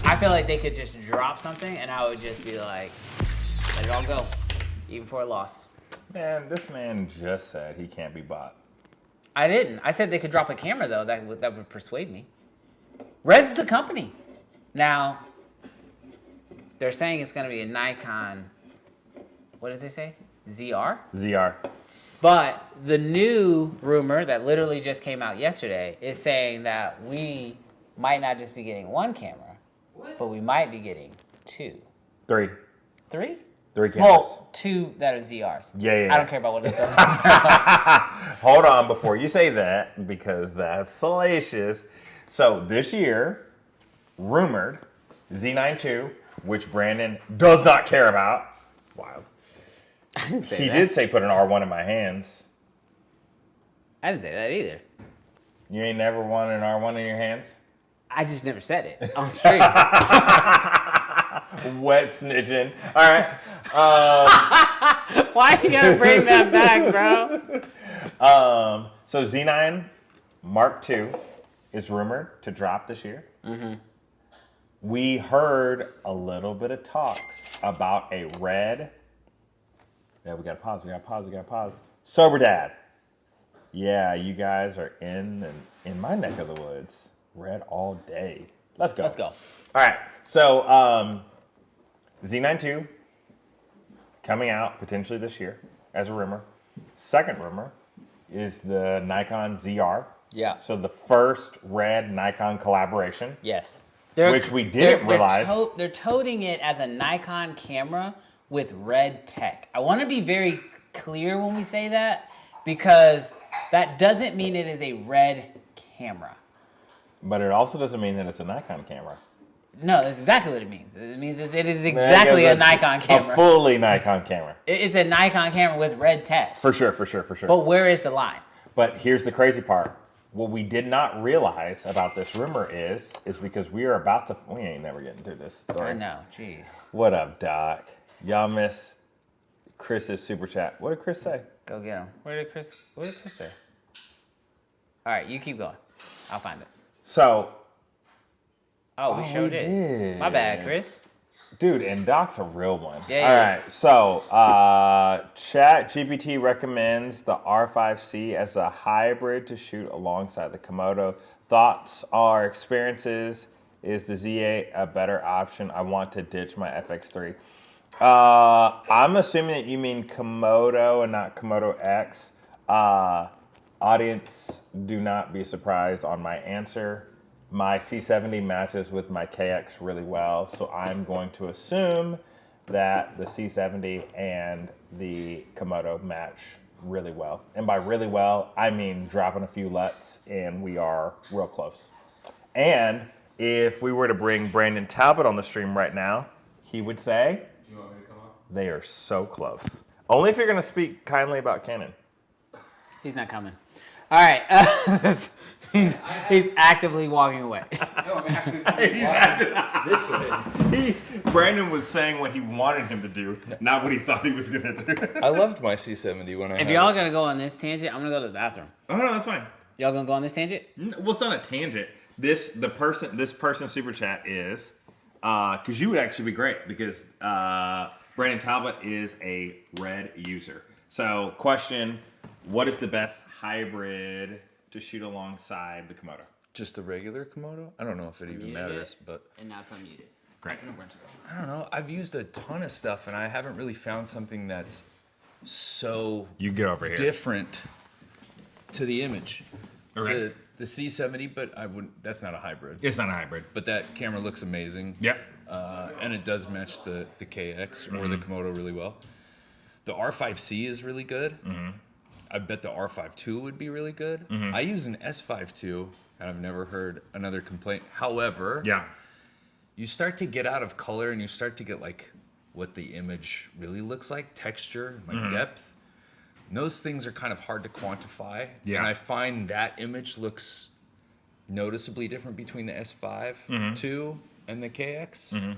I feel like they could just drop something and I would just be like, let it all go, even for a loss. Man, this man just said he can't be bought. I didn't. I said they could drop a camera though. That would persuade me. Red's the company. Now, they're saying it's gonna be a Nikon. What did they say? ZR? ZR. But the new rumor that literally just came out yesterday is saying that we might not just be getting one camera, but we might be getting two. Three. Three? 3 cameras. Well, 2 that are ZRs. Yeah. I don't care about what it says. Hold on before you say that, because that's salacious. So this year, rumored, Z9 II, which Brandon does not care about. Wild. I didn't say He that. did say put an R1 in my hands. I didn't say that either. You ain't never wanted an R1 in your hands? I just never said it on stream. Wet snitching. All right. Why you gotta bring that back, bro? So Z9 Mark II is rumored to drop this year. Mm-hmm. We heard a little bit of talks about a RED. Yeah, we gotta pause. Sober Dad. Yeah, you guys are in my neck of the woods. RED all day. Let's go. Let's go. All right. So Z9 II coming out potentially this year as a rumor. Second rumor is the Nikon ZR. Yeah. So the first RED Nikon collaboration. Yes. Which we didn't realize. They're toting it as a Nikon camera with RED tech. I want to be very clear when we say that, because that doesn't mean it is a RED camera. But it also doesn't mean that it's a Nikon camera. No, that's exactly what it means. It means it is exactly a Nikon camera. A fully Nikon camera. It's a Nikon camera with RED tech. For sure. But where is the line? But here's the crazy part. What we did not realize about this rumor is because we ain't never getting through this story. I know, jeez. What up, Doc? Y'all miss Chris's super chat. What did Chris say? Go get him. What did Chris say? All right, you keep going. I'll find it. So. Oh, we showed it. Did. My bad, Chris. Dude, and Doc's a real one. Yeah, all right, so ChatGPT recommends the R5C as a hybrid to shoot alongside the Komodo. Thoughts or experiences? Is the Z8 a better option? I want to ditch my FX3. I'm assuming that you mean Komodo and not Komodo X. Audience, do not be surprised on my answer. My C70 matches with my KX really well, so I'm going to assume that the C70 and the Komodo match really well. And by really well, I mean dropping a few LUTs and we are real close. And if we were to bring Brandon Talbot on the stream right now, he would say, do you want me to come up? They are so close. Only if you're going to speak kindly about Canon. He's not coming. All right. He's actively walking away. No, I'm actively walking this way. Brandon was saying what he wanted him to do, not what he thought he was going to do. I loved my C70 when I If had y'all it. gonna go on this tangent, I'm gonna go to the bathroom. Oh, no, that's fine. Y'all gonna go on this tangent? Well, it's not a tangent. This person's super chat is, because you would actually be great, because Brandon Talbot is a RED user. So, question, what is the best hybrid to shoot alongside the Komodo? Just the regular Komodo? I don't know if it even matters, but And now it's unmuted. Great. I don't know. I've used a ton of stuff and I haven't really found something that's so You get over here. different to the image. Okay. The C70, but I wouldn't. That's not a hybrid. It's not a hybrid. But that camera looks amazing. Yep. And it does match the KX or the Komodo really well. The R5C is really good. Mm-hmm. I bet the R5 II would be really good. Mm-hmm. I use an S5 II, and I've never heard another complaint. However, you start to get out of color and you start to get like what the image really looks like, texture, like depth. And those things are kind of hard to quantify. Yeah. And I find that image looks noticeably different between the S5 II and the KX.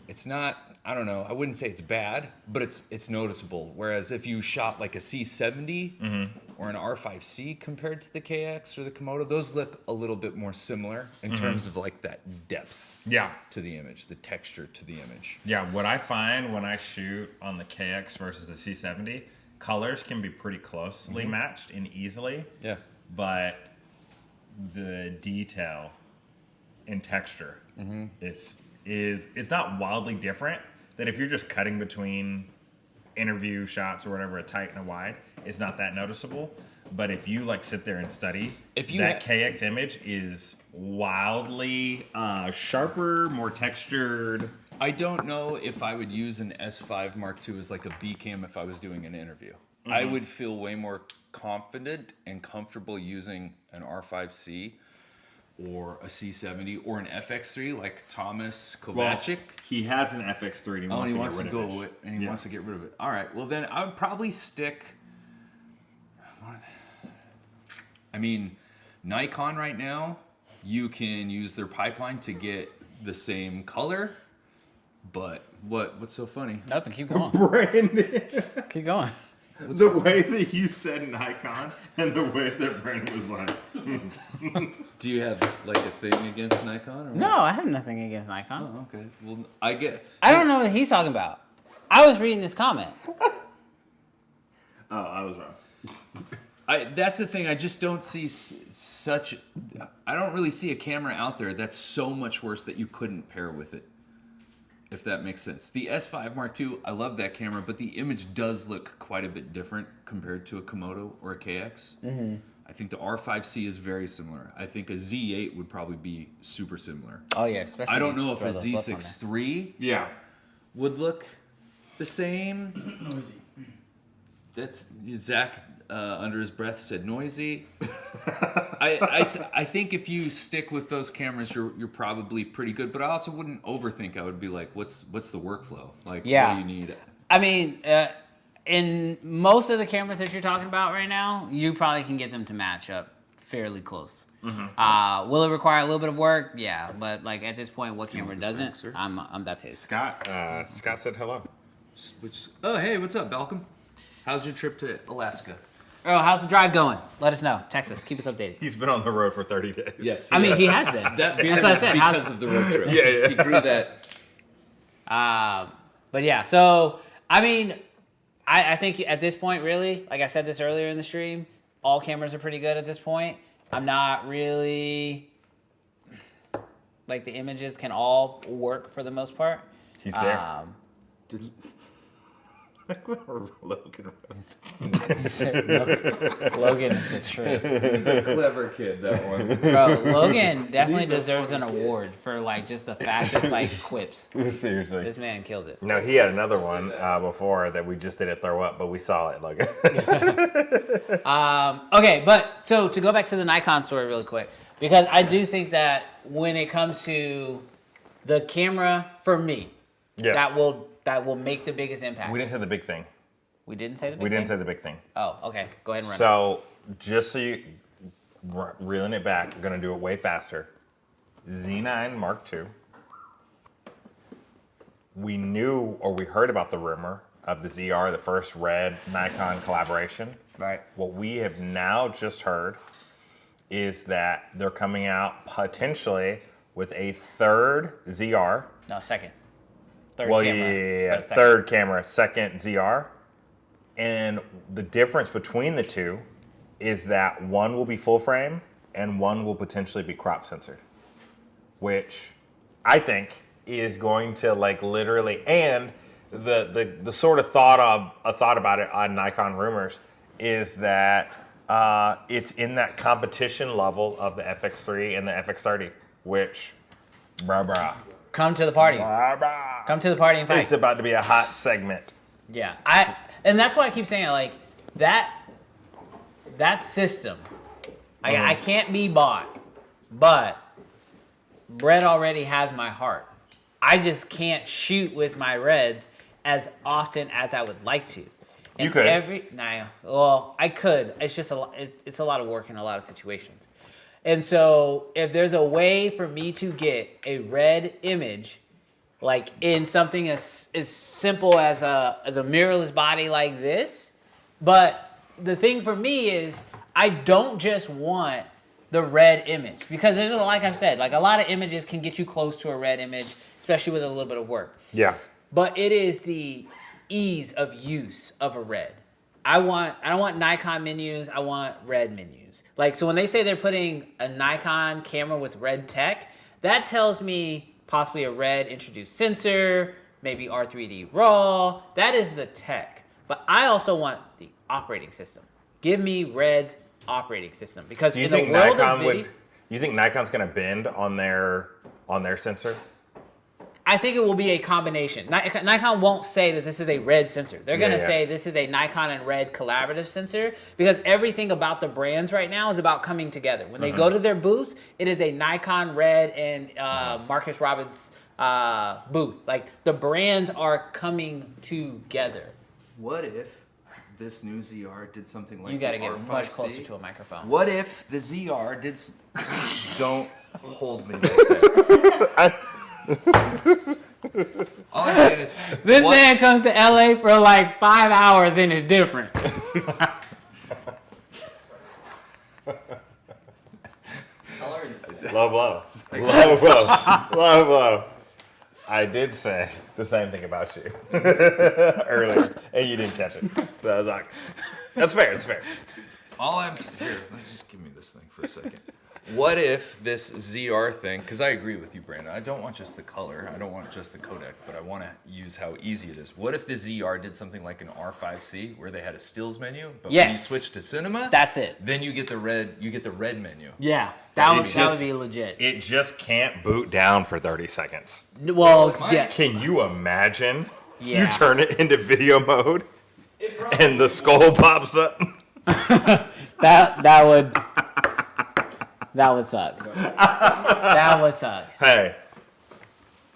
It's not, I don't know, I wouldn't say it's bad, but it's noticeable. Whereas if you shot like a C70 or an R5C compared to the KX or the Komodo, those look a little bit more similar in terms of like that depth Yeah. to the image, the texture to the image. Yeah, what I find when I shoot on the KX versus the C70, colors can be pretty closely matched and easily, Yeah. but the detail and texture is not wildly different. That if you're just cutting between interview shots or whatever, a tight and a wide, it's not that noticeable. But if you like sit there and study, If you that KX image is wildly sharper, more textured. I don't know if I would use an S5 Mark II as like a B cam if I was doing an interview. I would feel way more confident and comfortable using an R5C or a C70 or an FX3 like Thomas Kovacic. He has an FX3 and Oh, he and wants he to wants get to rid go of with, it. and he Yeah. wants to get rid of it. All right. Well, then I would probably stick. I mean, Nikon right now, you can use their pipeline to get the same color, but what's so funny? Nothing. Keep going. Brandon, Keep going. the way that you said Nikon and the way that Brandon was like, Do you have like a thing against Nikon? Or No, I have nothing against Nikon. Oh, okay. Well, I get. I don't know what he's talking about. I was reading this comment. oh, I was wrong. That's the thing. I just don't see such. I don't really see a camera out there that's so much worse that you couldn't pair with it. If that makes sense. The S5 Mark II, I love that camera, but the image does look quite a bit different compared to a Komodo or a KX. I think the R5C is very similar. I think a Z8 would probably be super similar. Oh yeah, especially. I don't know if throw a those LUTs on Z6 there. III Yeah. would look the same. That's Zach under his breath said noisy. I think if you stick with those cameras, you're probably pretty good. But I also wouldn't overthink. I would be like, what's the workflow? Like, Yeah. what do you need? I mean, in most of the cameras that you're talking about right now, you probably can get them to match up fairly close. Will it require a little bit of work? Yeah, but like at this point, what camera this doesn't? back, sir? I'm that's his. Scott said hello. Oh, hey, what's up, Balcom? How's your trip to Alaska? Oh, how's the drive going? Let us know. Text us. Keep us updated. He's been on the road for 30 days. Yes. I mean, he has been. That That's what I said. because of the road trip. Yeah. He grew that. But yeah, so I mean, I think at this point, really, like I said this earlier in the stream, all cameras are pretty good at this point. I'm not really like the images can all work for the most part. He's there. Logan is a trip. He's a clever kid, that one. Bro, Logan definitely deserves an award for like just the fastest like quips. Seriously. This man kills it. No, he had another one before that we just didn't throw up, but we saw it, Logan. Okay, but so to go back to the Nikon story really quick, because I do think that when it comes to the camera for me, Yes. that will make the biggest impact. We didn't say the big thing. We didn't say the big We didn't thing? say the big thing. Oh, okay. Go ahead and run it. So, just so you reeling it back, we're gonna do it way faster. Z9 Mark II. We knew or we heard about the rumor of the ZR, the first RED Nikon collaboration. Right. What we have now just heard is that they're coming out potentially with a third ZR. No, second. Third Well, camera. yeah, but a second. third camera, second ZR. And the difference between the two is that one will be full frame and one will potentially be crop censored, which I think is going to like literally, and the sort of thought about it on Nikon rumors is that it's in that competition level of the FX3 and the FX30, which, brah. Come to the party. Come to the party and fight. It's about to be a hot segment. Yeah, and that's why I keep saying like that system. I can't be bought, but Brett already has my heart. I just can't shoot with my Reds as often as I would like to. And You could. I could. It's just it's a lot of work in a lot of situations. And so if there's a way for me to get a red image, like in something as simple as a mirrorless body like this, but the thing for me is I don't just want the red image, because there's, like I've said, like a lot of images can get you close to a red image, especially with a little bit of work. Yeah. But it is the ease of use of a red. I don't want Nikon menus, I want red menus. Like, so when they say they're putting a Nikon camera with red tech, that tells me possibly a red introduced sensor, maybe R3D RAW. That is the tech. But I also want the operating system. Give me red's operating system, because Do you in the think world Nikon of video, would? You think Nikon's going to bend on their sensor? I think it will be a combination. Nikon won't say that this is a red sensor. They're going to say this is a Nikon and RED collaborative sensor, because everything about the brands right now is about coming together. When they go to their booths, it is a Nikon, RED, and Marcus Robbins booth. Like, the brands are coming together. What if this new ZR did something like You got to the get R5C? much closer to a microphone. What if the ZR did? Don't hold me like that. All I'm saying is, This man comes to LA for like 5 hours and it's different. Low blow. Low blow. Low blow. I did say the same thing about you earlier, and you didn't catch it. So I was like, that's fair, that's fair. all I'm here. Let's just give me this thing for a second. What if this ZR thing, because I agree with you, Brandon, I don't want just the color, I don't want just the codec, but I want to use how easy it is. What if the ZR did something like an R5C, where they had a stills menu, but when you switch to cinema, That's it. then you get the red menu. Yeah, that would just- be legit. It just can't boot down for 30 seconds. Well, it might. yeah. Can you imagine? Yeah. You turn it into video mode, and the skull pops up. That would suck. That would suck. Hey,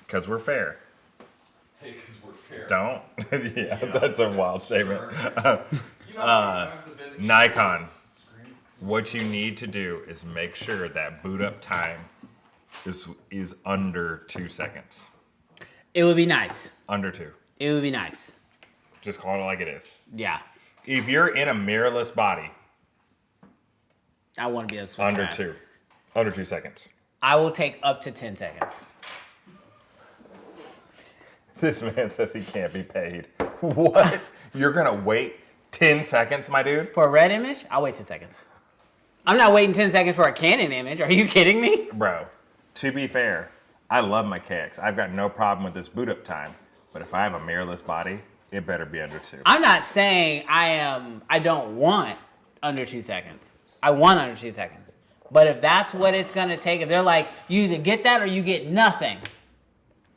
because we're fair. Hey, because we're fair. Don't. Yeah, that's a wild statement. You know how many times I've been to Nikon, what you need to do is make sure that boot up time is under 2 seconds. It would be nice. Under 2. It would be nice. Just call it like it is. Yeah. If you're in a mirrorless body, I want to be able to switch under fast. 2. Under 2 seconds. I will take up to 10 seconds. This man says he can't be paid. What? You're going to wait 10 seconds, my dude? For a red image, I'll wait 10 seconds. I'm not waiting 10 seconds for a Canon image. Are you kidding me? Bro, to be fair, I love my KX. I've got no problem with this boot up time. But if I have a mirrorless body, it better be under 2. I'm not saying I don't want under 2 seconds. I want under 2 seconds. But if that's what it's going to take, if they're like, you either get that or you get nothing,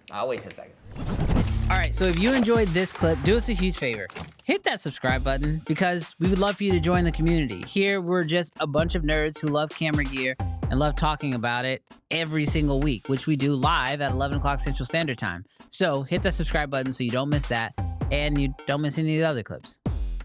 I'll wait 10 seconds. All right, so if you enjoyed this clip, do us a huge favor. Hit that subscribe button, because we would love for you to join the community. Here, we're just a bunch of nerds who love camera gear and love talking about it every single week, which we do live at 11 o'clock Central Standard Time. So hit that subscribe button so you don't miss that and you don't miss any of the other clips.